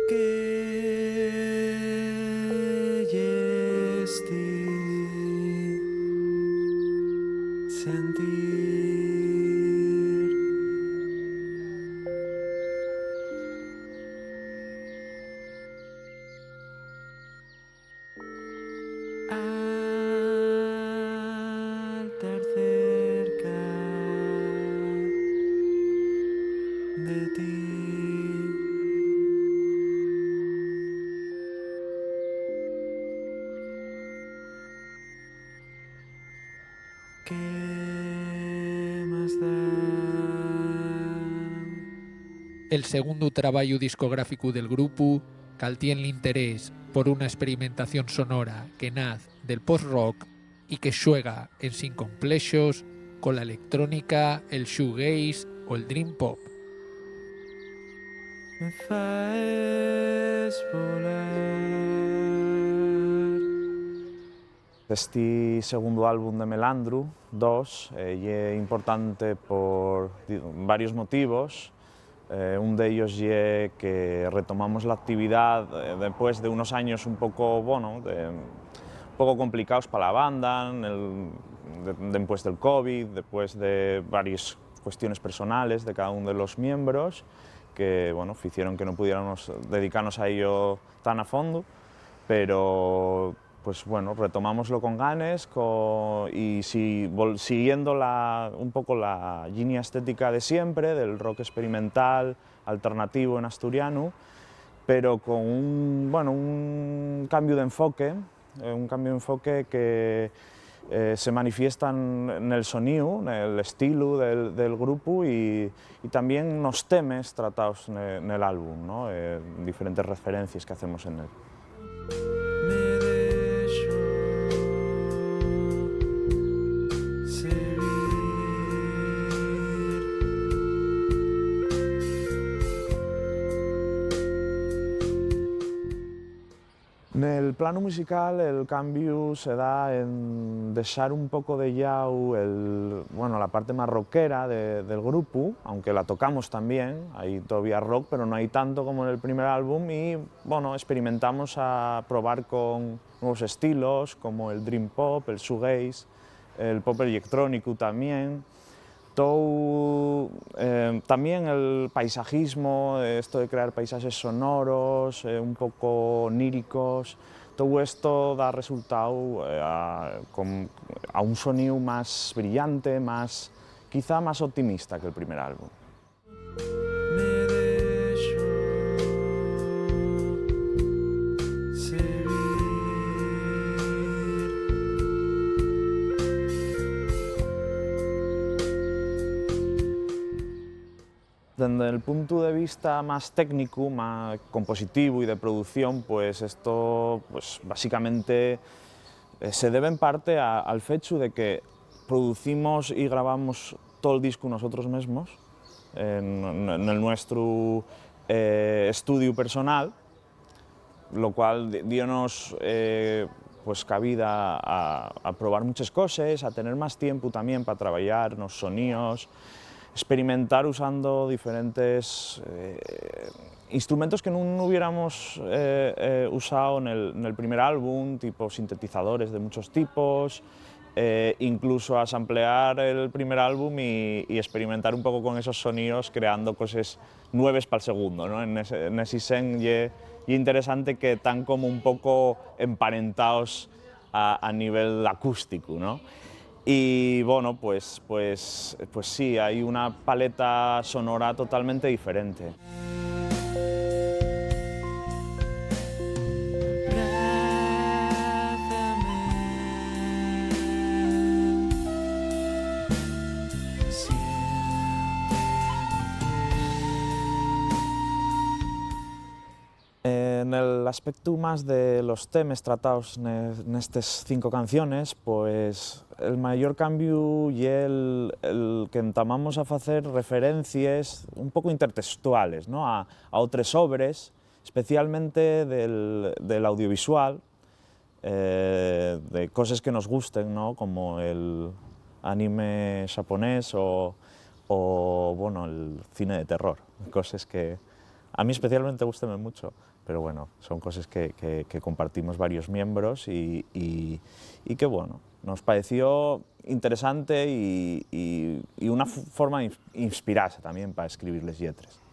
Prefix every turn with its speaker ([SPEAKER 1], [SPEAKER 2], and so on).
[SPEAKER 1] que estic sentir al cerca de ti. ¿Qué más da?
[SPEAKER 2] El segundo traballo discográfico del grupo cal tien l'interés por una experimentación sonora que naz del post-rock y que xuega en sin complexos con la electrónica, el shoegaze o el dream pop.
[SPEAKER 1] Me faes volar.
[SPEAKER 3] Este segundo álbum de Melandru, 2, é importante por varios motivos. Un de ellos es que retomamos la actividad después de unos años un poco, un poco complicados para la banda, después del COVID, después de varias cuestiones personales de cada uno de los miembros, que hicieron que no pudiéramos dedicarnos a ello tan a fondo, pero pues retomámoslo con ganas y siguiendo un poco la línea estética de siempre, del rock experimental, alternativo en asturiano, pero con un cambio de enfoque, que se manifiesta en el sonido, en el estilo del grupo y también en los temas tratados en el álbum, ¿no? Diferentes referencias que hacemos en él.
[SPEAKER 1] Me deixo servir.
[SPEAKER 3] En el plano musical el cambio se da en dejar un poco de lado la parte más rockera del grupo, aunque la tocamos también, hay todavía rock, pero no hay tanto como en el primer álbum y experimentamos a probar con nuevos estilos como el dream pop, el shoegaze, el pop electrónico también. También el paisajismo, esto de crear paisajes sonoros, un poco oníricos, todo esto da resultado a un sonido más brillante, quizá más optimista que el primer álbum.
[SPEAKER 1] Me deixo servir.
[SPEAKER 3] Desde el punto de vista más técnico, más compositivo y de producción, pues esto básicamente se debe en parte al hecho de que producimos y grabamos todo el disco nosotros mismos en el nuestro estudio personal, lo cual dio-nos cabida a probar muchas cosas, a tener más tiempo también para trabajar los sonidos, experimentar usando diferentes instrumentos que no hubiéramos usado en el primer álbum, tipo sintetizadores de muchos tipos, incluso a samplear el primer álbum y experimentar un poco con esos sonidos creando cosas nuevas para el segundo, ¿no? En ese sen y interesante que están como un poco emparentados a nivel acústico, ¿no? Y pues sí, hay una paleta sonora totalmente diferente. En el aspecto más de los temas tratados en estas 5 canciones, pues el mayor cambio y el que entamamos a hacer referencias un poco intertextuales, ¿no? a otras obras, especialmente del audiovisual, de cosas que nos gusten, ¿no? Como el anime japonés o el cine de terror, cosas que A mí especialmente gústame mucho, pero bueno, son cosas que compartimos varios miembros y que bueno, nos pareció interesante y una forma de inspirarse también para escribir les lletres.